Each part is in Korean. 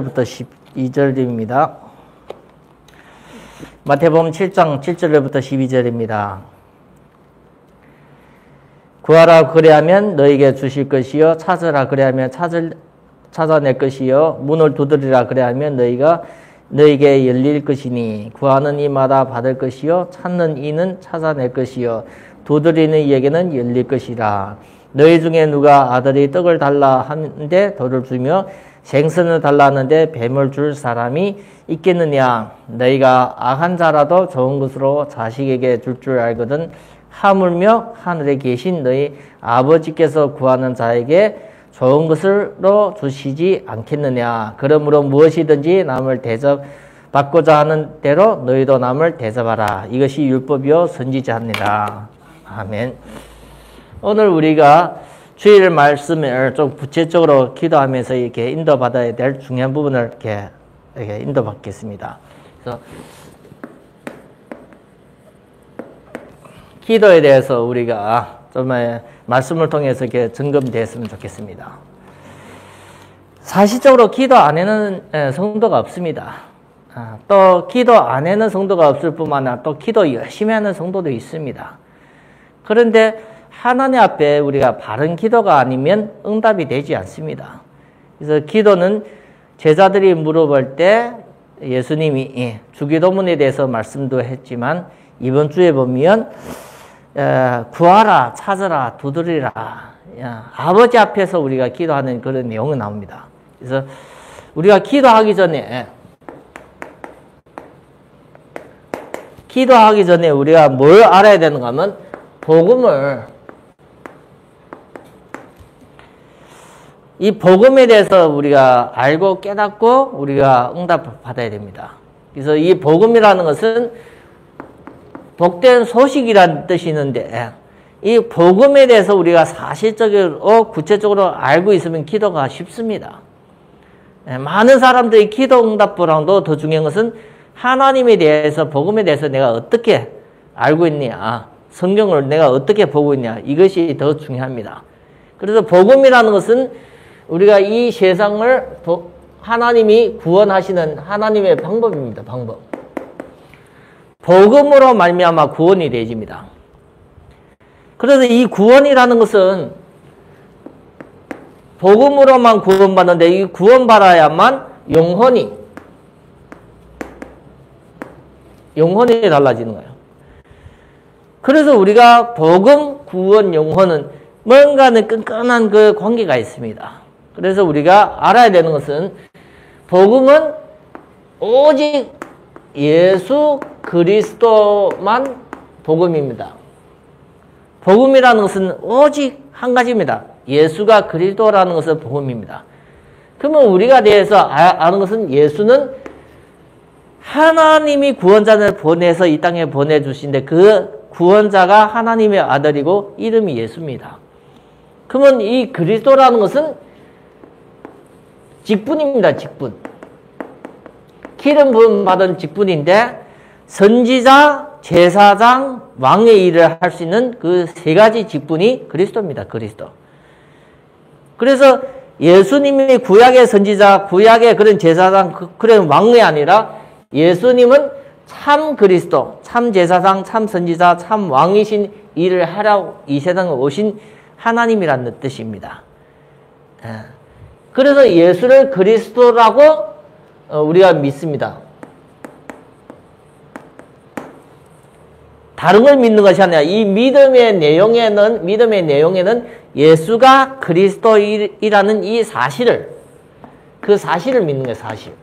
부터 12절입니다. 마태복음 7장 7절부터 12절입니다. 구하라 그리하면 너에게 주실 것이요 찾으라 그리하면 찾아낼 것이요 문을 두드리라 그리하면 너에게 열릴 것이니 구하는 이마다 받을 것이요 찾는 이는 찾아낼 것이요 두드리는 이에게는 열릴 것이라. 너희 중에 누가 아들이 떡을 달라 하는데 돌을 주며 생선을 달라 하는데 뱀을 줄 사람이 있겠느냐. 너희가 악한 자라도 좋은 것으로 자식에게 줄 줄 알거든 하물며 하늘에 계신 너희 아버지께서 구하는 자에게 좋은 것으로 주시지 않겠느냐. 그러므로 무엇이든지 남을 대접받고자 하는 대로 너희도 남을 대접하라. 이것이 율법이요 선지자입니다. 아멘. 오늘 우리가 주일 말씀을 좀 구체적으로 기도하면서 이렇게 인도받아야 될 중요한 부분을 이렇게 인도받겠습니다. 그래서 기도에 대해서 우리가 정말 말씀을 통해서 이렇게 점검됐으면 좋겠습니다. 사실적으로 기도 안에는 성도가 없습니다. 또 기도 안에는 성도가 없을 뿐만 아니라 또 기도 열심히 하는 성도도 있습니다. 그런데 하나님 앞에 우리가 바른 기도가 아니면 응답이 되지 않습니다. 그래서 기도는 제자들이 물어볼 때 예수님이 주기도문에 대해서 말씀도 했지만 이번 주에 보면 구하라, 찾으라, 두드리라. 아버지 앞에서 우리가 기도하는 그런 내용이 나옵니다. 그래서 우리가 기도하기 전에 우리가 뭘 알아야 되는가 하면 이 복음에 대해서 우리가 알고 깨닫고 우리가 응답을 받아야 됩니다. 그래서 이 복음이라는 것은 복된 소식이라는 뜻이 있는데 이 복음에 대해서 우리가 사실적으로 구체적으로 알고 있으면 기도가 쉽습니다. 많은 사람들이 기도 응답보다도 더 중요한 것은 하나님에 대해서 복음에 대해서 내가 어떻게 알고 있냐, 성경을 내가 어떻게 보고 있냐, 이것이 더 중요합니다. 그래서 복음이라는 것은 우리가 이 세상을 하나님이 구원하시는 하나님의 방법입니다. 방법. 복음으로 말미암아 구원이 되어집니다. 그래서 이 구원이라는 것은 복음으로만 구원받는데 이 구원받아야만 영혼이 달라지는 거예요. 그래서 우리가 복음, 구원, 영혼은 뭔가는 끈끈한 그 관계가 있습니다. 그래서 우리가 알아야 되는 것은 복음은 오직 예수 그리스도만 복음입니다. 복음이라는 것은 오직 한 가지입니다. 예수가 그리스도라는 것은 복음입니다. 그러면 우리가 대해서 아는 것은 예수는 하나님이 구원자를 보내서 이 땅에 보내주신데 그 구원자가 하나님의 아들이고 이름이 예수입니다. 그러면 이 그리스도라는 것은 직분입니다. 직분. 기름 부음 받은 직분인데 선지자, 제사장, 왕의 일을 할 수 있는 그 세 가지 직분이 그리스도입니다. 그리스도. 그래서 예수님이 구약의 선지자, 구약의 그런 제사장, 그런 왕이 아니라 예수님은 참 그리스도, 참 제사장, 참 선지자, 참 왕이신 일을 하라고 이 세상에 오신 하나님이라는 뜻입니다. 그래서 예수를 그리스도라고 우리가 믿습니다. 다른 걸 믿는 것이 아니라 이 믿음의 내용에는 예수가 그리스도이라는 이 사실을, 그 사실을 믿는 거예요, 사실.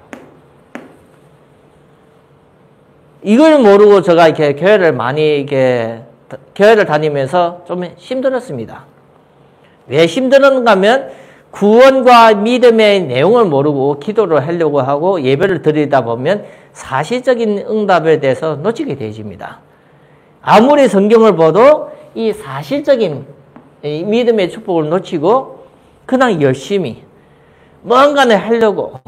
이걸 모르고 제가 이렇게 교회를 다니면서 좀 힘들었습니다. 왜 힘들었는가 하면 구원과 믿음의 내용을 모르고 기도를 하려고 하고 예배를 드리다 보면 사실적인 응답에 대해서 놓치게 되어집니다. 아무리 성경을 봐도 이 사실적인 믿음의 축복을 놓치고 그냥 열심히 뭔가를 하려고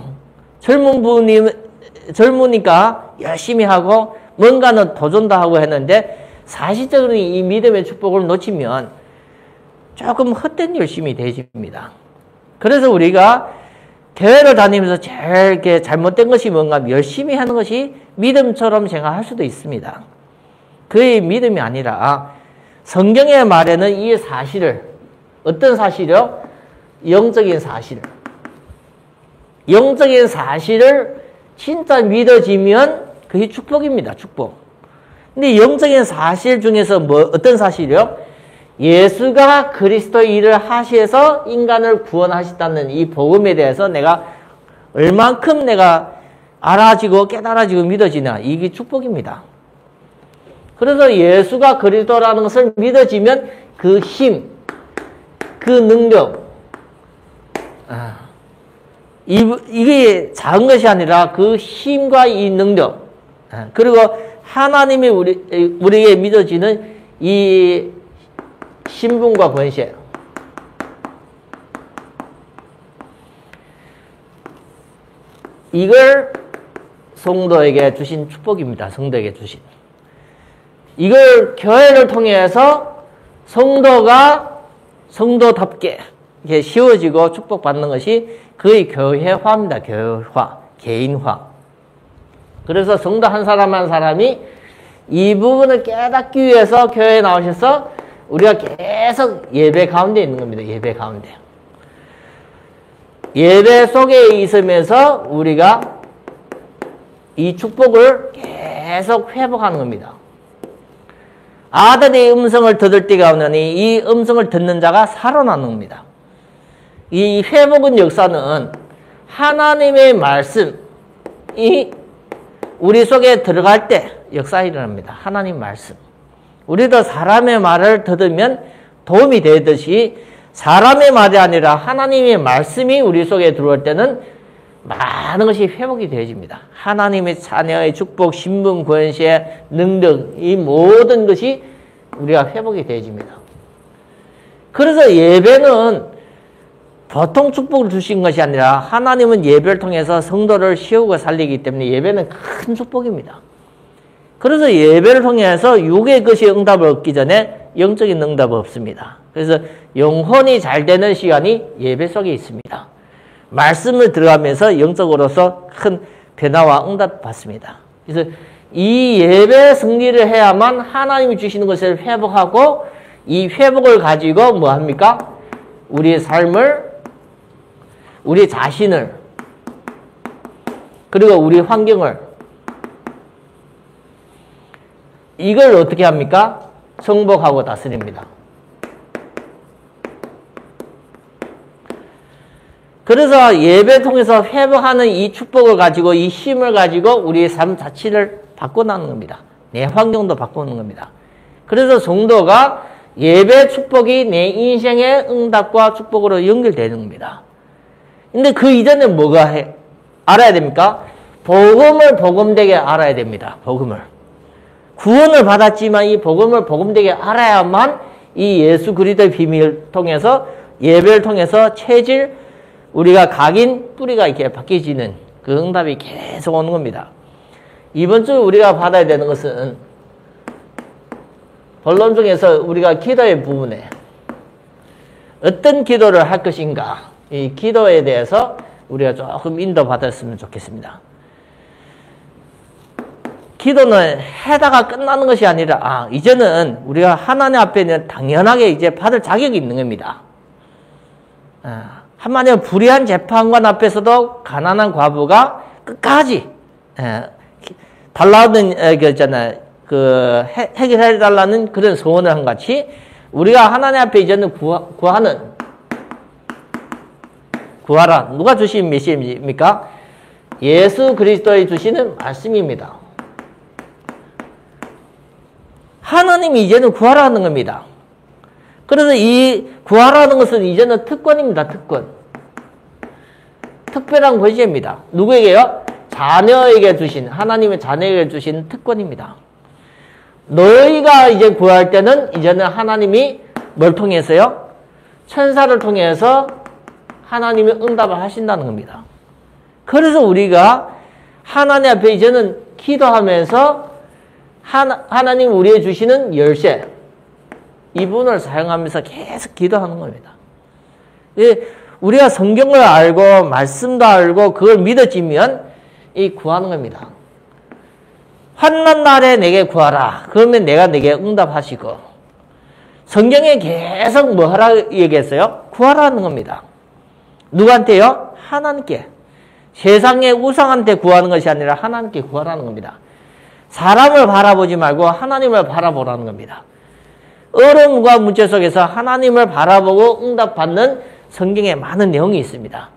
젊으니까 열심히 하고 뭔가는 도전도 하고 했는데 사실적으로 이 믿음의 축복을 놓치면 조금 헛된 열심이 되어집니다. 그래서 우리가 교회를 다니면서 제일 이렇게 잘못된 것이 뭔가 열심히 하는 것이 믿음처럼 생각할 수도 있습니다. 그의 믿음이 아니라 성경의 말에는 이 사실을, 어떤 사실이요? 영적인 사실. 영적인 사실을 진짜 믿어지면 그게 축복입니다. 축복. 근데 영적인 사실 중에서 어떤 사실이요? 예수가 그리스도의 일을 하셔서 인간을 구원하셨다는 이 복음에 대해서 내가 얼만큼 내가 알아지고 깨달아지고 믿어지나, 이게 축복입니다. 그래서 예수가 그리스도라는 것을 믿어지면 그 힘, 그 능력, 이게 작은 것이 아니라 그 힘과 이 능력, 그리고 하나님이 우리에게 믿어지는 이 신분과 권세, 이걸 성도에게 주신 축복입니다. 성도에게 주신. 이걸 교회를 통해서 성도가 성도답게 이렇게 씌워지고 축복받는 것이 거의 교회화입니다. 교회화, 개인화. 그래서 성도 한 사람 한 사람이 이 부분을 깨닫기 위해서 교회에 나오셔서 우리가 계속 예배 가운데 있는 겁니다. 예배 가운데. 예배 속에 있으면서 우리가 이 축복을 계속 회복하는 겁니다. 아들의 음성을 듣을 때가 오느니 이 음성을 듣는 자가 살아나는 겁니다. 이 회복의 역사는 하나님의 말씀이 우리 속에 들어갈 때 역사 일어납니다. 하나님 말씀. 우리도 사람의 말을 들으면 도움이 되듯이 사람의 말이 아니라 하나님의 말씀이 우리 속에 들어올 때는 많은 것이 회복이 되어집니다. 하나님의 자녀의 축복, 신분, 권세, 능력, 이 모든 것이 우리가 회복이 되어집니다. 그래서 예배는 보통 축복을 주신 것이 아니라 하나님은 예배를 통해서 성도를 세우고 살리기 때문에 예배는 큰 축복입니다. 그래서 예배를 통해서 육의 것이 응답을 얻기 전에 영적인 응답은 없습니다. 그래서 영혼이 잘 되는 시간이 예배 속에 있습니다. 말씀을 들어가면서 영적으로서 큰 변화와 응답 받습니다. 그래서 이 예배 승리를 해야만 하나님이 주시는 것을 회복하고 이 회복을 가지고 뭐 합니까? 우리의 삶을, 우리 자신을, 그리고 우리 환경을, 이걸 어떻게 합니까? 정복하고 다스립니다. 그래서 예배 통해서 회복하는 이 축복을 가지고 이 힘을 가지고 우리의 삶 자체를 바꿔나가는 겁니다. 내 환경도 바꾸는 겁니다. 그래서 성도가 예배 축복이 내 인생의 응답과 축복으로 연결되는 겁니다. 근데 그 이전에 뭐가 알아야 됩니까? 복음을 복음되게 알아야 됩니다. 복음을. 구원을 받았지만 이 복음을 복음되게 알아야만 이 예수 그리스도의 비밀을 통해서 예배를 통해서 체질, 우리가 각인 뿌리가 이렇게 바뀌어지는 그 응답이 계속 오는 겁니다. 이번 주 우리가 받아야 되는 것은 본론 중에서 우리가 기도의 부분에 어떤 기도를 할 것인가, 이 기도에 대해서 우리가 조금 인도받았으면 좋겠습니다. 기도는 해다가 끝나는 것이 아니라 이제는 우리가 하나님 앞에는 당연하게 이제 받을 자격이 있는 겁니다. 한마디로 불의한 재판관 앞에서도 가난한 과부가 끝까지 달라는 해결해 달라는 그런 소원을 한 같이 우리가 하나님 앞에 이제는 구하라. 누가 주신 메시지입니까? 예수 그리스도의 주시는 말씀입니다. 하나님이 이제는 구하라는 겁니다. 그래서 이 구하라는 것은 이제는 특권입니다. 특권. 특별한 권세입니다. 누구에게요? 자녀에게 주신, 하나님의 자녀에게 주신 특권입니다. 너희가 이제 구할 때는 이제는 하나님이 뭘 통해서요? 천사를 통해서 하나님이 응답을 하신다는 겁니다. 그래서 우리가 하나님 앞에 이제는 기도하면서 하나님 우리에게 주시는 열쇠, 이 분을 사용하면서 계속 기도하는 겁니다. 우리가 성경을 알고 말씀도 알고 그걸 믿어지면 이 구하는 겁니다. 환난 날에 내게 구하라. 그러면 내가 내게 응답하시고, 성경에 계속 뭐 하라 얘기했어요? 구하라는 겁니다. 누구한테요? 하나님께. 세상의 우상한테 구하는 것이 아니라 하나님께 구하라는 겁니다. 사람을 바라보지 말고 하나님을 바라보라는 겁니다. 어려움과 문제 속에서 하나님을 바라보고 응답받는 성경에 많은 내용이 있습니다.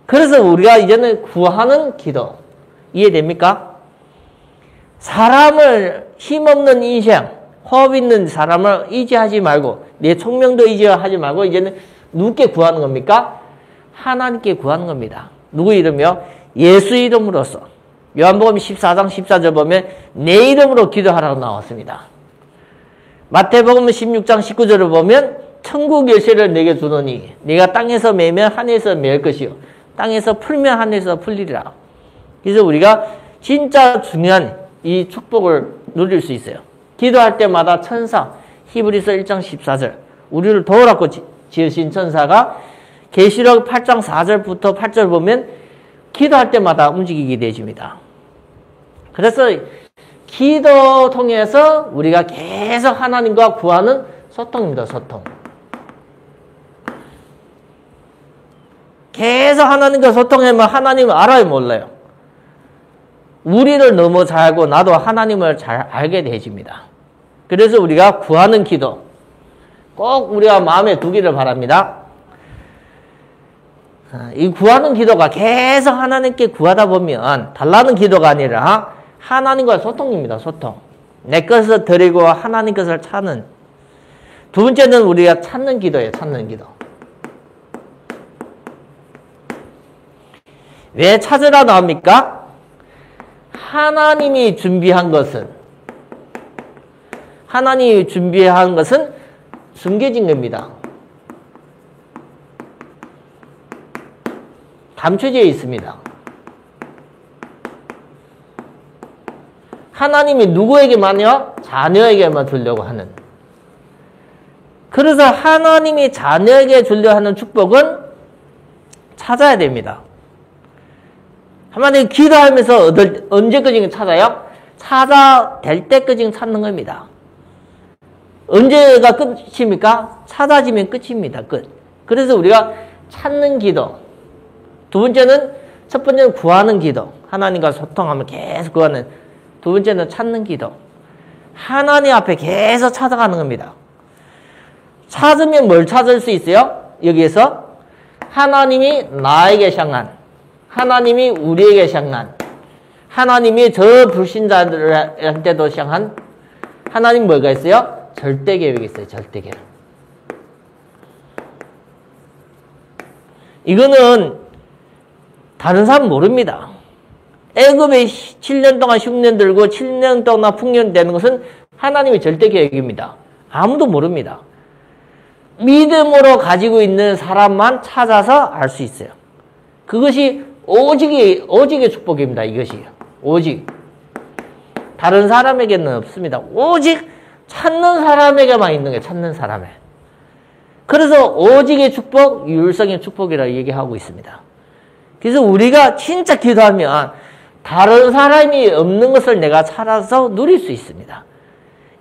그래서 우리가 이제는 구하는 기도, 이해됩니까? 사람을, 힘없는 인생, 호흡 있는 사람을 의지하지 말고, 내 총명도 의지하지 말고 이제는 누구께 구하는 겁니까? 하나님께 구하는 겁니다. 누구 이름이요? 예수 이름으로서. 요한복음 14장 14절 보면 내 이름으로 기도하라고 나왔습니다. 마태복음 16장 19절을 보면 천국 열쇠를 내게 주노니 네가 땅에서 매면 하늘에서 매일 것이요 땅에서 풀면 하늘에서 풀리리라. 그래서 우리가 진짜 중요한 이 축복을 누릴 수 있어요. 기도할 때마다 천사, 히브리서 1장 14절, 우리를 도우라고 지으신 천사가 계시록 8장 4절부터 8절 보면 기도할 때마다 움직이게 되집니다. 그래서 기도 통해서 우리가 계속 하나님과 구하는 소통입니다. 소통. 계속 하나님과 소통하면 하나님을 알아요, 몰라요? 우리를 너무 잘 알고 나도 하나님을 잘 알게 되집니다. 그래서 우리가 구하는 기도 꼭 우리가 마음에 두기를 바랍니다. 이 구하는 기도가 계속 하나님께 구하다 보면 달라는 기도가 아니라 하나님과 소통입니다. 소통. 내 것을 드리고 하나님 것을 찾는. 두 번째는 우리가 찾는 기도예요. 찾는 기도. 왜 찾으라 나옵니까? 하나님이 준비한 것은 숨겨진 겁니다. 감춰져 있습니다. 하나님이 누구에게만요? 자녀에게만 주려고 하는. 그래서 하나님이 자녀에게 주려 하는 축복은 찾아야 됩니다. 하나님 기도하면서 언제까지 찾아요? 찾아될 때까지 찾는 겁니다. 언제가 끝입니까? 찾아지면 끝입니다. 끝. 그래서 우리가 찾는 기도. 두 번째는, 첫 번째는 구하는 기도. 하나님과 소통하면 계속 구하는. 두 번째는 찾는 기도. 하나님 앞에 계속 찾아가는 겁니다. 찾으면 뭘 찾을 수 있어요? 여기에서 하나님이 나에게 향한, 하나님이 우리에게 향한, 하나님이 저 불신자들한테도 향한 하나님 뭐가 있어요? 절대 계획이 있어요. 절대 계획. 이거는 다른 사람 모릅니다. 애굽에 7년 동안 흉년 들고 7년 동안 풍년 되는 것은 하나님의 절대 계획입니다. 아무도 모릅니다. 믿음으로 가지고 있는 사람만 찾아서 알 수 있어요. 그것이 오직의 축복입니다. 이것이. 오직. 다른 사람에게는 없습니다. 오직 찾는 사람에게만 있는 거예요. 찾는 사람에. 그래서 오직의 축복, 유일성의 축복이라고 얘기하고 있습니다. 그래서 우리가 진짜 기도하면 다른 사람이 없는 것을 내가 찾아서 누릴 수 있습니다.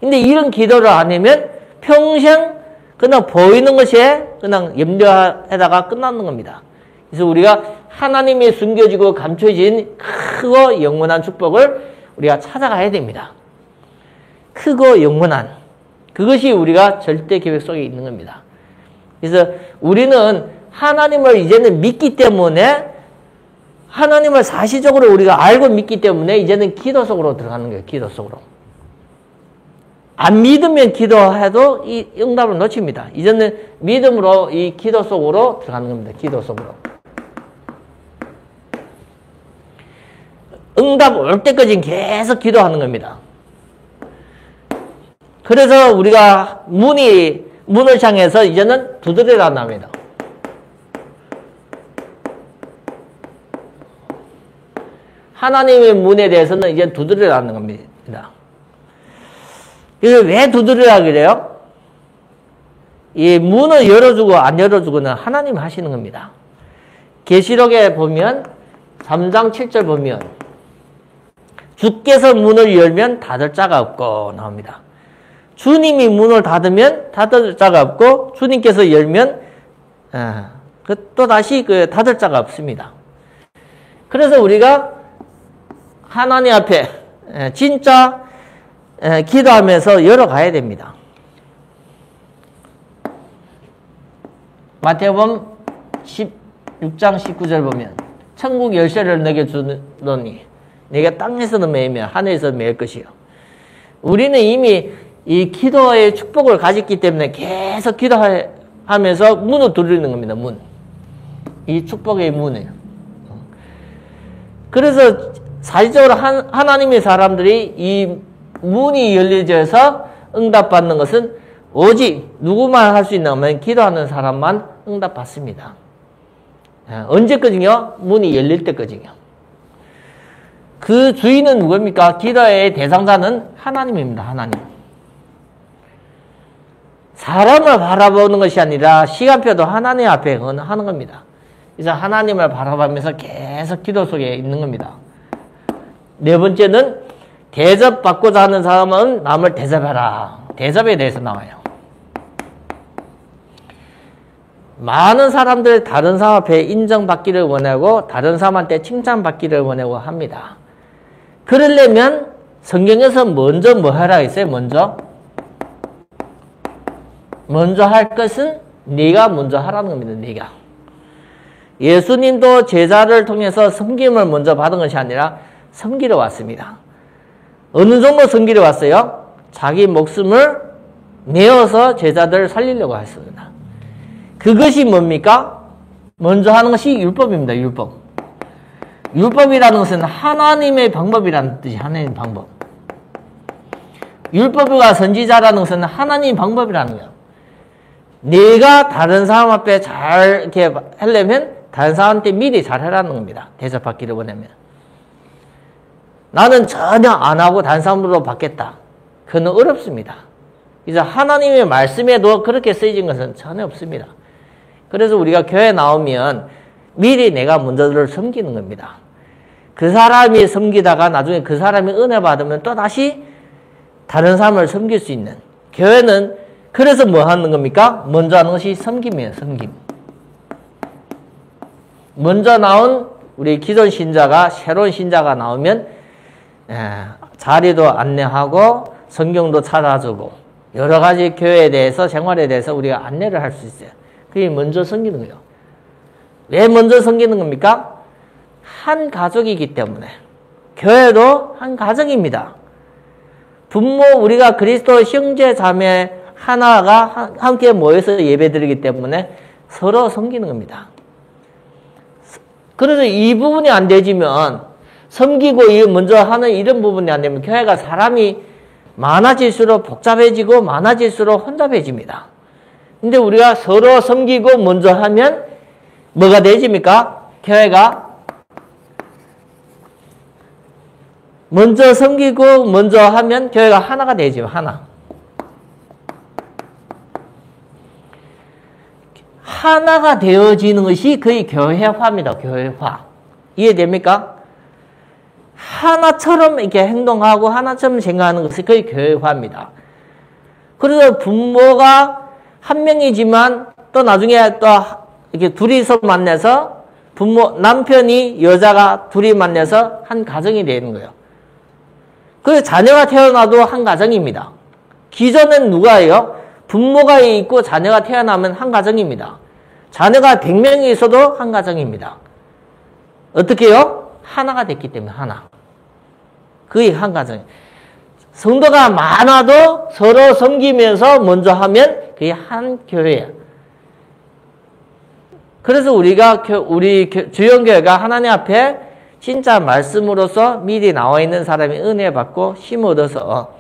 근데 이런 기도를 안 하면 평생 그냥 보이는 것에 그냥 염려하다가 끝나는 겁니다. 그래서 우리가 하나님이 숨겨지고 감춰진 크고 영원한 축복을 우리가 찾아가야 됩니다. 크고 영원한. 그것이 우리가 절대 계획 속에 있는 겁니다. 그래서 우리는 하나님을 이제는 믿기 때문에 하나님을 사실적으로 우리가 알고 믿기 때문에 이제는 기도 속으로 들어가는 거예요. 기도 속으로. 안 믿으면 기도해도 이 응답을 놓칩니다. 이제는 믿음으로 이 기도 속으로 들어가는 겁니다. 기도 속으로. 응답 올 때까지 계속 기도하는 겁니다. 그래서 우리가 문을 향해서 이제는 두드리라 합니다. 하나님의 문에 대해서는 이제 두드리라는 겁니다. 그래서 왜 두드리라 그래요? 이 문을 열어주고 안 열어주고는 하나님이 하시는 겁니다. 계시록에 보면 3장 7절 보면 주께서 문을 열면 닫을 자가 없고 나옵니다. 주님이 문을 닫으면 닫을 자가 없고 주님께서 열면 또 다시 닫을 자가 없습니다. 그래서 우리가 하나님 앞에 진짜 기도하면서 열어가야 됩니다. 마태복음 16장 19절 보면 천국 열쇠를 내게 주노니 내가 땅에서는 매이며 하늘에서 매일 것이요. 우리는 이미 이 기도의 축복을 가졌기 때문에 계속 기도하면서 문을 두드리는 겁니다. 문. 이 축복의 문이에요. 그래서 사실적으로 하나님의 사람들이 이 문이 열려져서 응답받는 것은 오직 누구만 할 수 있냐면 기도하는 사람만 응답받습니다. 언제까지요? 문이 열릴 때까지요. 그 주인은 누굽니까? 기도의 대상자는 하나님입니다. 하나님. 사람을 바라보는 것이 아니라 시간표도 하나님 앞에 하는 겁니다. 그래서 하나님을 바라보면서 계속 기도 속에 있는 겁니다. 네 번째는 대접받고자 하는 사람은 남을 대접해라. 대접에 대해서 나와요. 많은 사람들이 다른 사람 앞에 인정받기를 원하고 다른 사람한테 칭찬받기를 원하고 합니다. 그러려면 성경에서 먼저 뭐 하라 했어요? 먼저 할 것은 네가 먼저 하라는 겁니다. 네가. 예수님도 제자를 통해서 섬김을 먼저 받은 것이 아니라 섬기러 왔습니다. 어느 정도 섬기러 왔어요? 자기 목숨을 내어서 제자들을 살리려고 했습니다. 그것이 뭡니까? 먼저 하는 것이 율법입니다. 율법. 율법이라는 것은 하나님의 방법이라는 뜻이 하나님의 방법. 율법과 선지자라는 것은 하나님의 방법이라는 거예요. 내가 다른 사람 앞에 잘 이렇게 하려면 다른 사람한테 미리 잘 하라는 겁니다. 대접받기를 원하면. 나는 전혀 안 하고 다른 사람으로 받겠다. 그건 어렵습니다. 그래서 하나님의 말씀에도 그렇게 쓰여진 것은 전혀 없습니다. 그래서 우리가 교회 나오면 미리 내가 먼저를 섬기는 겁니다. 그 사람이 섬기다가 나중에 그 사람이 은혜 받으면 또 다시 다른 사람을 섬길 수 있는. 교회는 그래서 뭐 하는 겁니까? 먼저 하는 것이 섬김이에요. 섬김. 먼저 나온 우리 기존 신자가 새로운 신자가 나오면 자리도 안내하고 성경도 찾아주고 여러 가지 교회에 대해서 생활에 대해서 우리가 안내를 할 수 있어요. 그게 먼저 섬기는 거예요. 왜 먼저 섬기는 겁니까? 한 가족이기 때문에. 교회도 한 가족입니다. 부모 우리가 그리스도 형제 자매 하나가 함께 모여서 예배드리기 때문에 서로 섬기는 겁니다. 그래서 이 부분이 안 되지면 섬기고 먼저 하는 이런 부분이 안 되면 교회가 사람이 많아질수록 복잡해지고 많아질수록 혼잡해집니다. 근데 우리가 서로 섬기고 먼저 하면 뭐가 되집니까? 교회가 먼저 섬기고 먼저 하면 교회가 하나가 되죠. 하나. 하나가 되어지는 것이 거의 교회화입니다. 교회화. 이해됩니까? 하나처럼 이렇게 행동하고 하나처럼 생각하는 것이 거의 교회화입니다. 그래서 부모가 한 명이지만 또 나중에 또 이렇게 둘이서 만나서 남편이 여자가 둘이 만나서 한 가정이 되는 거예요. 그래서 자녀가 태어나도 한 가정입니다. 기존엔 누가예요? 부모가 있고 자녀가 태어나면 한 가정입니다. 자녀가 100명이 있어도 한 가정입니다. 어떻게요? 하나가 됐기 때문에 하나. 거의 한 가정. 성도가 많아도 서로 섬기면서 먼저 하면 그게 한 교회예요. 그래서 우리 주영교회가 하나님 앞에 진짜 말씀으로서 미리 나와 있는 사람이 은혜 받고 힘 얻어서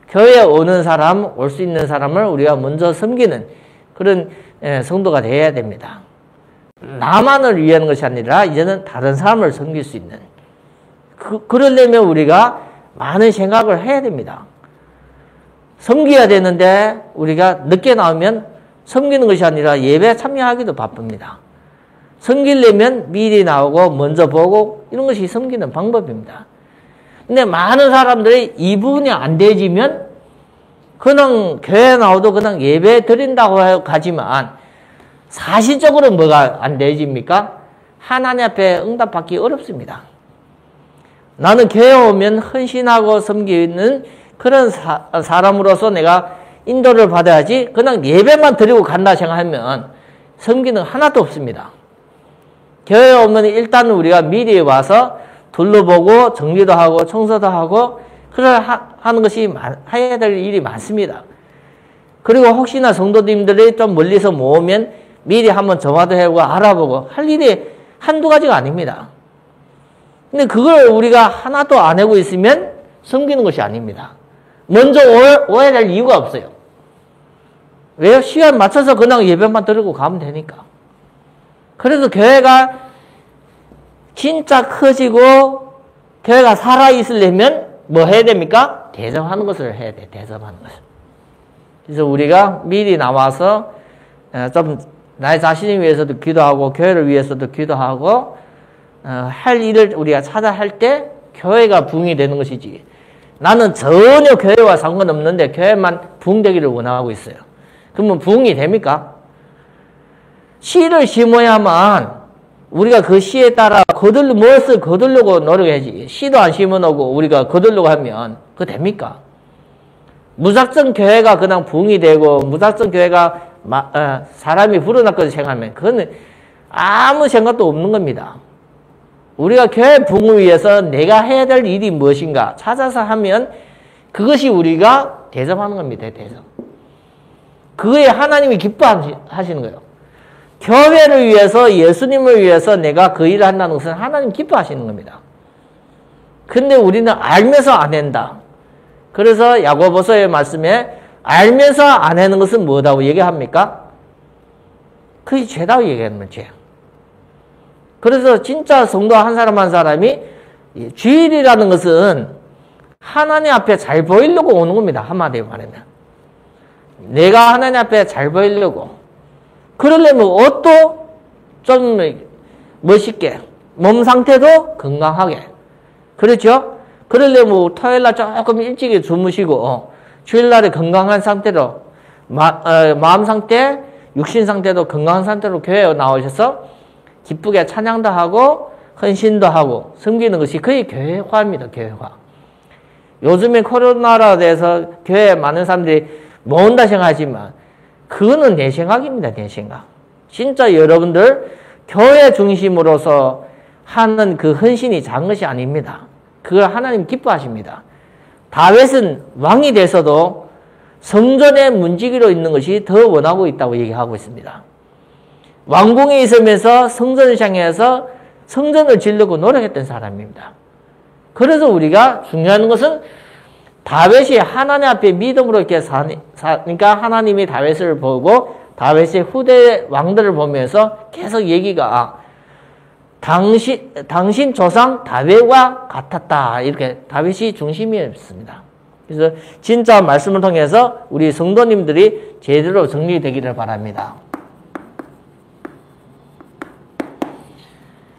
교회에 오는 사람, 올 수 있는 사람을 우리가 먼저 섬기는 그런 성도가 되어야 됩니다. 나만을 위한 것이 아니라 이제는 다른 사람을 섬길 수 있는 그러려면 우리가 많은 생각을 해야 됩니다. 섬겨야 되는데 우리가 늦게 나오면 섬기는 것이 아니라 예배에 참여하기도 바쁩니다. 섬기려면 미리 나오고 먼저 보고 이런 것이 섬기는 방법입니다. 근데 많은 사람들이 이 부분이 안 되지면 그냥 교회 나오도 그냥 예배 드린다고 가지만 사실적으로 뭐가 안 되집니까? 하나님 앞에 응답받기 어렵습니다. 나는 교회 오면 헌신하고 섬기는 그런 사람으로서 내가 인도를 받아야지 그냥 예배만 드리고 간다 생각하면 섬기는 하나도 없습니다. 교회 오면 일단 우리가 미리 와서 둘러보고 정리도 하고 청소도 하고 하는 것이 해야 될 일이 많습니다. 그리고 혹시나 성도님들이 좀 멀리서 모으면 미리 한번 전화도 하고 알아보고 할 일이 한두 가지가 아닙니다. 근데 그걸 우리가 하나도 안 하고 있으면 섬기는 것이 아닙니다. 먼저 오해야 될 이유가 없어요. 왜요? 시간 맞춰서 그냥 예배만 드리고 가면 되니까. 그래서 교회가 진짜 커지고 교회가 살아있으려면 뭐 해야 됩니까? 대접하는 것을 해야 돼. 대접하는 것을. 그래서 우리가 미리 나와서 좀 나의 자신을 위해서도 기도하고 교회를 위해서도 기도하고 할 일을 우리가 찾아 할 때 교회가 부흥이 되는 것이지. 나는 전혀 교회와 상관없는데 교회만 부흥되기를 원하고 있어요. 그러면 부흥이 됩니까? 씨를 심어야만 우리가 그 씨에 따라 무엇을 거두려고 노력해야지. 씨도 안 심어놓고 우리가 거두려고 하면 그거 됩니까? 무작정 교회가 그냥 부흥이 되고 무작정 교회가 사람이 불어났거든 생각하면 그거는 아무 생각도 없는 겁니다. 우리가 교회 부흥을 위해서 내가 해야 될 일이 무엇인가 찾아서 하면 그것이 우리가 대접하는 겁니다. 대접. 그거에 하나님이 기뻐하시는 거예요. 교회를 위해서 예수님을 위해서 내가 그 일을 한다는 것은 하나님 기뻐하시는 겁니다. 근데 우리는 알면서 안 한다. 그래서 야고보서의 말씀에 알면서 안 하는 것은 뭐다고 얘기합니까? 그게 죄다고 얘기하는 거죠. 그래서 진짜 성도 한 사람 한 사람이 주일이라는 것은 하나님 앞에 잘 보이려고 오는 겁니다. 한마디로 말하면. 내가 하나님 앞에 잘 보이려고. 그러려면 옷도 좀 멋있게, 몸 상태도 건강하게. 그렇죠? 그러려면 토요일날 조금 일찍 주무시고 주일날에 건강한 상태로 마음 상태, 육신 상태도 건강한 상태로 교회에 나오셔서 기쁘게 찬양도 하고 헌신도 하고 섬기는 것이 거의 교회화입니다. 교회화. 요즘에 코로나로 돼서 교회에 많은 사람들이 모은다 생각하지만 그거는 내 생각입니다. 내 생각. 진짜 여러분들 교회 중심으로서 하는 그 헌신이 작은 것이 아닙니다. 그걸 하나님 기뻐하십니다. 다윗은 왕이 돼서도 성전의 문지기로 있는 것이 더 원하고 있다고 얘기하고 있습니다. 왕궁에 있으면서 성전을 향해서 성전을 지으려고 노력했던 사람입니다. 그래서 우리가 중요한 것은 다윗이 하나님 앞에 믿음으로 이렇게 사니까 하나님이 다윗을 보고 다윗의 후대 왕들을 보면서 계속 얘기가 당신 조상 다윗과 같았다. 이렇게 다윗이 중심이었습니다. 그래서 진짜 말씀을 통해서 우리 성도님들이 제대로 정리되기를 바랍니다.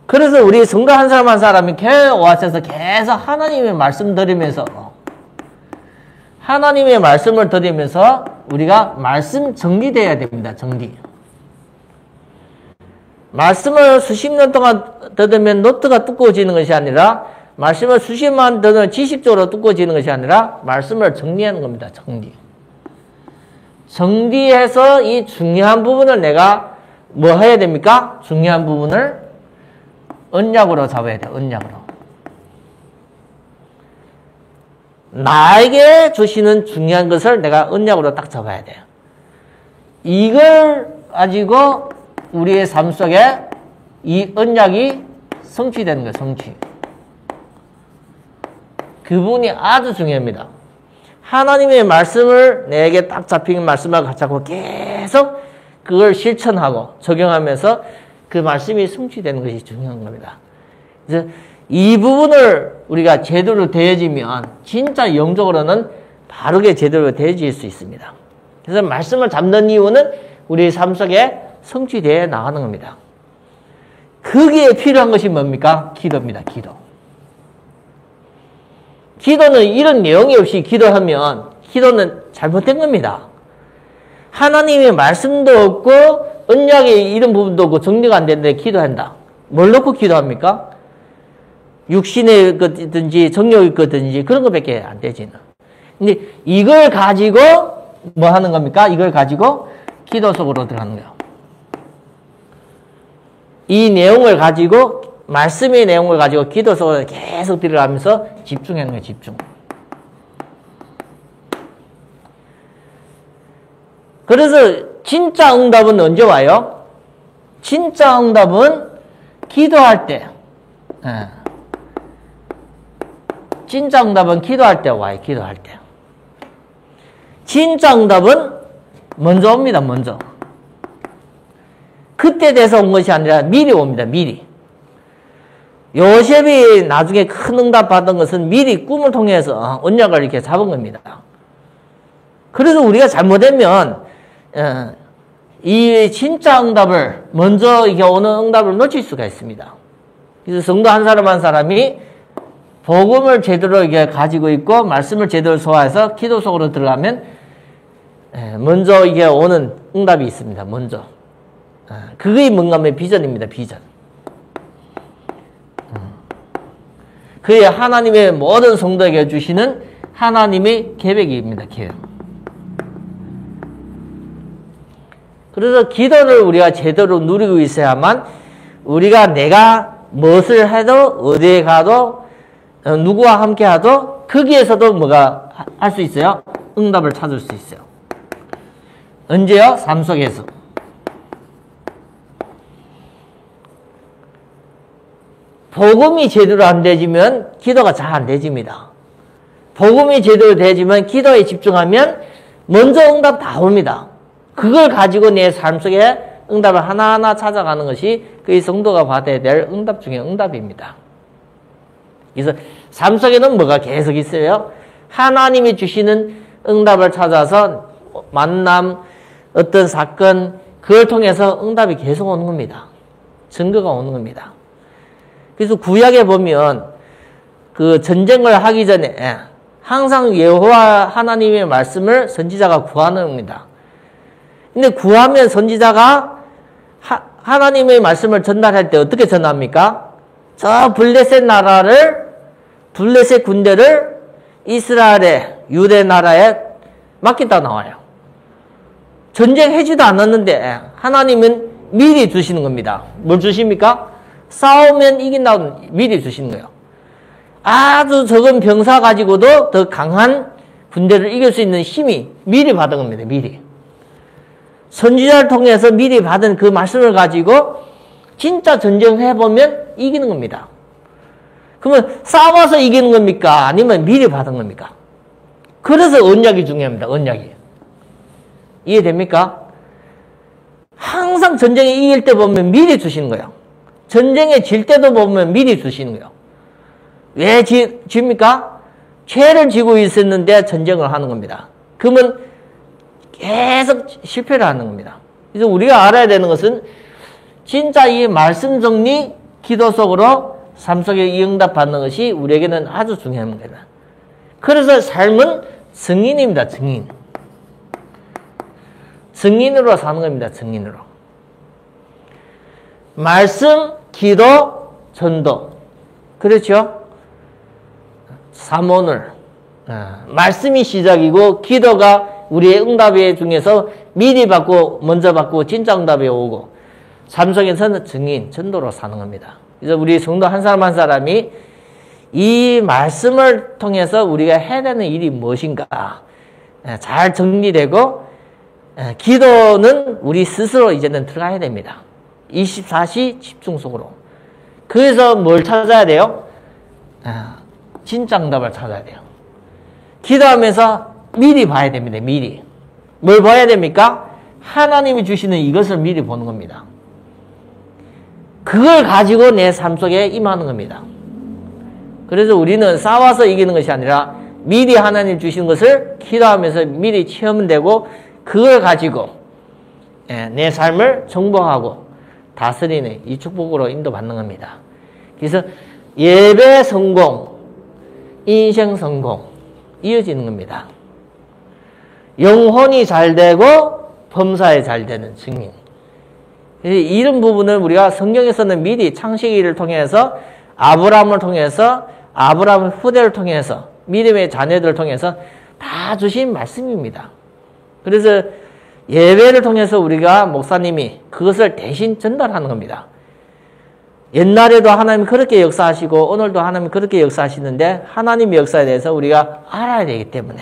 그래서 우리 성도 한 사람 한 사람이 교회에 와서 계속 하나님의 말씀 들으면서 하나님의 말씀을 들으면서 우리가 말씀 정리돼야 됩니다. 정리. 말씀을 수십 년 동안 들으면 노트가 두꺼워지는 것이 아니라 말씀을 수십 년 들으면 지식적으로 두꺼워지는 것이 아니라 말씀을 정리하는 겁니다. 정리. 정리해서 이 중요한 부분을 내가 뭐 해야 됩니까? 중요한 부분을 언약으로 잡아야 돼요. 언약으로. 나에게 주시는 중요한 것을 내가 언약으로 딱 잡아야 돼요. 이걸 가지고 우리의 삶 속에 이 언약이 성취되는 거예요. 성취. 그 부분이 아주 중요합니다. 하나님의 말씀을 내게 딱 잡힌 말씀을 갖고 계속 그걸 실천하고 적용하면서 그 말씀이 성취되는 것이 중요한 겁니다. 그래서 이 부분을 우리가 제대로 되어지면 진짜 영적으로는 바르게 제대로 되어질 수 있습니다. 그래서 말씀을 잡는 이유는 우리 삶 속에 성취되어 나가는 겁니다. 거기에 필요한 것이 뭡니까? 기도입니다. 기도. 기도는 이런 내용이 없이 기도하면 기도는 잘못된 겁니다. 하나님의 말씀도 없고 언약의 이런 부분도 없고 정리가 안 되는데 기도한다. 뭘 놓고 기도합니까? 육신의 것이든지 정욕의 것이든지 그런 것밖에 안 되지는. 근데 이걸 가지고 뭐 하는 겁니까? 이걸 가지고 기도 속으로 들어가는 거예요. 이 내용을 가지고 말씀의 내용을 가지고 기도 속으로 계속 들어가면서 집중하는 거예요. 집중. 그래서 진짜 응답은 언제 와요? 진짜 응답은 기도할 때. 진짜 응답은 기도할 때 와요. 기도할 때. 진짜 응답은 먼저 옵니다. 먼저. 그때 돼서 온 것이 아니라 미리 옵니다. 미리. 요셉이 나중에 큰 응답 받은 것은 미리 꿈을 통해서 언약을 이렇게 잡은 겁니다. 그래서 우리가 잘못하면 이 진짜 응답을 먼저 이게 오는 응답을 놓칠 수가 있습니다. 그래서 성도 한 사람 한 사람이 복음을 제대로 이게 가지고 있고 말씀을 제대로 소화해서 기도 속으로 들어가면 먼저 이게 오는 응답이 있습니다. 먼저. 그게 뭔가 하면 비전입니다. 비전. 그게 하나님의 모든 성도에게 주시는 하나님의 계획입니다. 계획. 그래서 기도를 우리가 제대로 누리고 있어야만 우리가 내가 무엇을 해도 어디에 가도 누구와 함께 하도 거기에서도 뭐가 할 수 있어요? 응답을 찾을 수 있어요. 언제요? 삶 속에서. 복음이 제대로 안 되지면 기도가 잘 안 되집니다. 복음이 제대로 되지만 기도에 집중하면 먼저 응답 다 옵니다. 그걸 가지고 내 삶 속에 응답을 하나하나 찾아가는 것이 그 성도가 받아야 될 응답 중에 응답입니다. 그래서 삶 속에는 뭐가 계속 있어요? 하나님이 주시는 응답을 찾아서 만남, 어떤 사건, 그걸 통해서 응답이 계속 오는 겁니다. 증거가 오는 겁니다. 그래서 구약에 보면 그 전쟁을 하기 전에 항상 여호와 하나님의 말씀을 선지자가 구하는 겁니다. 근데 구하면 선지자가 하나님의 말씀을 전달할 때 어떻게 전합니까? 저 블레셋 나라를, 블레셋 군대를 이스라엘의 유대 나라에 맡겼다 나와요. 전쟁하지도 않았는데 하나님은 미리 주시는 겁니다. 뭘 주십니까? 싸우면 이긴다고 미리 주시는 거예요. 아주 적은 병사 가지고도 더 강한 군대를 이길 수 있는 힘이 미리 받은 겁니다. 미리. 선지자를 통해서 미리 받은 그 말씀을 가지고 진짜 전쟁해보면 이기는 겁니다. 그러면 싸워서 이기는 겁니까? 아니면 미리 받은 겁니까? 그래서 언약이 중요합니다. 언약이. 이해됩니까? 항상 전쟁에 이길 때 보면 미리 주시는 거예요. 전쟁에 질 때도 보면 미리 주시는 거예요. 왜 집니까? 죄를 지고 있었는데 전쟁을 하는 겁니다. 그러면 계속 실패를 하는 겁니다. 그래서 우리가 알아야 되는 것은 진짜 이 말씀 정리, 기도 속으로 삶 속에 이 응답 받는 것이 우리에게는 아주 중요한 겁니다. 그래서 삶은 증인입니다. 증인. 증인으로 사는 겁니다. 증인으로. 말씀, 기도, 전도. 그렇죠? 삼원을. 말씀이 시작이고 기도가 우리의 응답의 중에서 미리 받고 먼저 받고 진짜 응답이 오고 삶 속에서는 증인, 전도로 사는 겁니다. 그래서 우리 성도 한 사람 한 사람이 이 말씀을 통해서 우리가 해야 되는 일이 무엇인가 잘 정리되고 기도는 우리 스스로 이제는 들어가야 됩니다. 24시 집중 속으로. 그래서 뭘 찾아야 돼요? 진짜 응답을 찾아야 돼요. 기도하면서 미리 봐야 됩니다. 미리. 뭘 봐야 됩니까? 하나님이 주시는 이것을 미리 보는 겁니다. 그걸 가지고 내 삶 속에 임하는 겁니다. 그래서 우리는 싸워서 이기는 것이 아니라 미리 하나님 주시는 것을 기도하면서 미리 체험되고 그걸 가지고 내 삶을 정복하고 다스리는 이 축복으로 인도받는 겁니다. 그래서 예배 성공, 인생 성공 이어지는 겁니다. 영혼이 잘 되고 범사에 잘 되는 증인. 이런 부분을 우리가 성경에서는 미리 창세기를 통해서 아브라함을 통해서 아브라함의 후대를 통해서 믿음의 자녀들을 통해서 다 주신 말씀입니다. 그래서 예배를 통해서 우리가 목사님이 그것을 대신 전달하는 겁니다. 옛날에도 하나님이 그렇게 역사하시고 오늘도 하나님이 그렇게 역사하시는데 하나님의 역사에 대해서 우리가 알아야 되기 때문에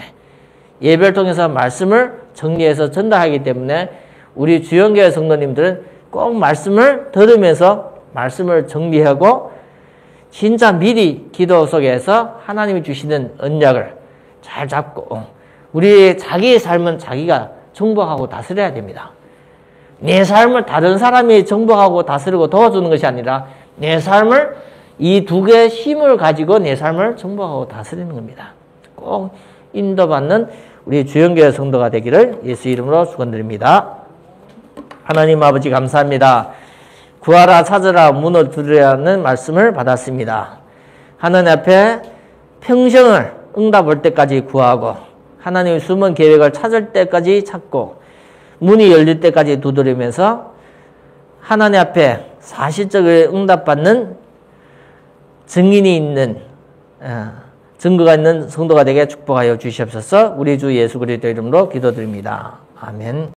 예배를 통해서 말씀을 정리해서 전달하기 때문에 우리 주영교회 성도님들은 꼭 말씀을 들으면서 말씀을 정리하고 진짜 미리 기도 속에서 하나님이 주시는 언약을 잘 잡고 우리 자기의 삶은 자기가 정복하고 다스려야 됩니다. 내 삶을 다른 사람이 정복하고 다스리고 도와주는 것이 아니라 내 삶을 이 두 개의 힘을 가지고 내 삶을 정복하고 다스리는 겁니다. 꼭 인도받는 우리 주영교회 성도가 되기를 예수 이름으로 축원드립니다. 하나님 아버지 감사합니다. 구하라 찾으라 문을 두드리라는 말씀을 받았습니다. 하나님 앞에 평생을 응답할 때까지 구하고 하나님의 숨은 계획을 찾을 때까지 찾고 문이 열릴 때까지 두드리면서 하나님 앞에 사실적으로 응답받는 증인이 있는 증거가 있는 성도가 되게 축복하여 주시옵소서. 우리 주 예수 그리스도 이름으로 기도드립니다. 아멘.